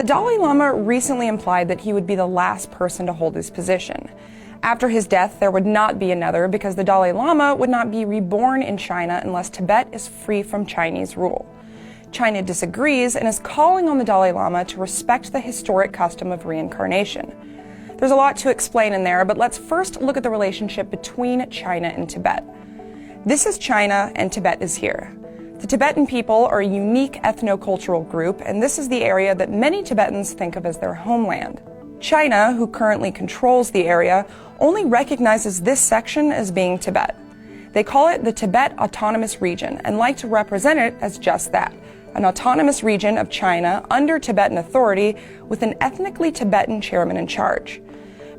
The Dalai Lama recently implied that he would be the last person to hold his position. After his death, there would not be another because the Dalai Lama would not be reborn in China unless Tibet is free from Chinese rule. China disagrees and is calling on the Dalai Lama to respect the historic custom of reincarnation. There's a lot to explain in there, but let's first look at the relationship between China and Tibet. This is China and Tibet is here. The Tibetan people are a unique ethno-cultural group, and this is the area that many Tibetans think of as their homeland. China, who currently controls the area, only recognizes this section as being Tibet. They call it the Tibet Autonomous Region and like to represent it as just that, an autonomous region of China under Tibetan authority with an ethnically Tibetan chairman in charge.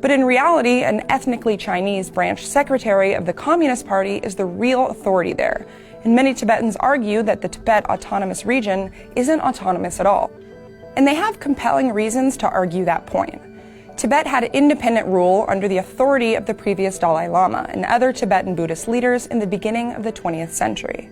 But in reality, an ethnically Chinese branch secretary of the Communist Party is the real authority there, and many Tibetans argue that the Tibet Autonomous Region isn't autonomous at all. And they have compelling reasons to argue that point. Tibet had independent rule under the authority of the previous Dalai Lama and other Tibetan Buddhist leaders in the beginning of the 20th century.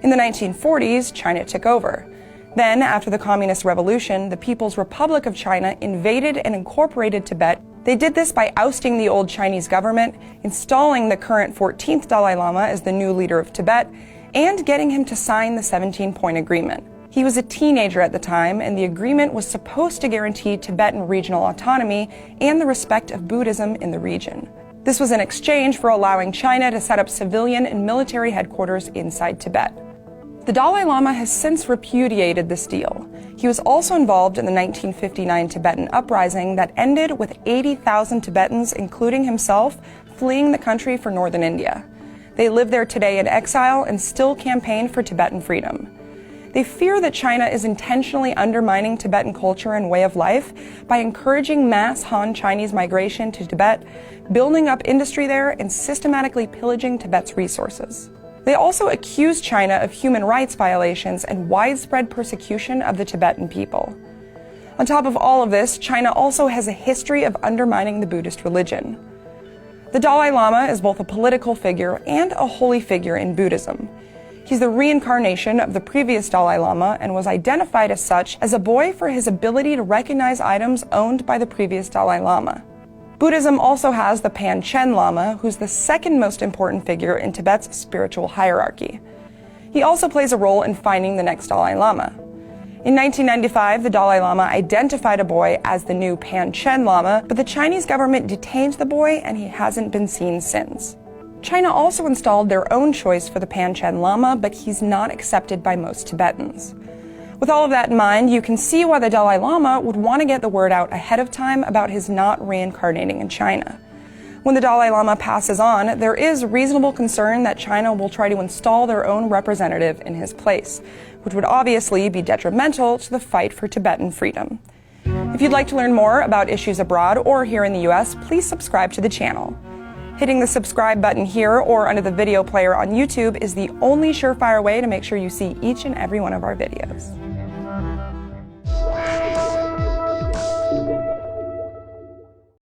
In the 1940s, China took over. Then, after the Communist Revolution, the People's Republic of China invaded and incorporated Tibet. They did this by ousting the old Chinese government, installing the current 14th Dalai Lama as the new leader of Tibet, and getting him to sign the 17-point agreement. He was a teenager at the time, and the agreement was supposed to guarantee Tibetan regional autonomy and the respect of Buddhism in the region. This was in exchange for allowing China to set up civilian and military headquarters inside Tibet. The Dalai Lama has since repudiated this deal. He was also involved in the 1959 Tibetan uprising that ended with 80,000 Tibetans, including himself, fleeing the country for northern India. They live there today in exile and still campaign for Tibetan freedom. They fear that China is intentionally undermining Tibetan culture and way of life by encouraging mass Han Chinese migration to Tibet, building up industry there, and systematically pillaging Tibet's resources. They also accuse China of human rights violations and widespread persecution of the Tibetan people. On top of all of this, China also has a history of undermining the Buddhist religion. The Dalai Lama is both a political figure and a holy figure in Buddhism. He's the reincarnation of the previous Dalai Lama and was identified as such as a boy for his ability to recognize items owned by the previous Dalai Lama. Buddhism also has the Panchen Lama, who's the second most important figure in Tibet's spiritual hierarchy. He also plays a role in finding the next Dalai Lama. In 1995, the Dalai Lama identified a boy as the new Panchen Lama, but the Chinese government detained the boy and he hasn't been seen since. China also installed their own choice for the Panchen Lama, but he's not accepted by most Tibetans. With all of that in mind, you can see why the Dalai Lama would want to get the word out ahead of time about his not reincarnating in China. When the Dalai Lama passes on, there is reasonable concern that China will try to install their own representative in his place, which would obviously be detrimental to the fight for Tibetan freedom. If you'd like to learn more about issues abroad or here in the US, please subscribe to the channel. Hitting the subscribe button here or under the video player on YouTube is the only surefire way to make sure you see each and every one of our videos.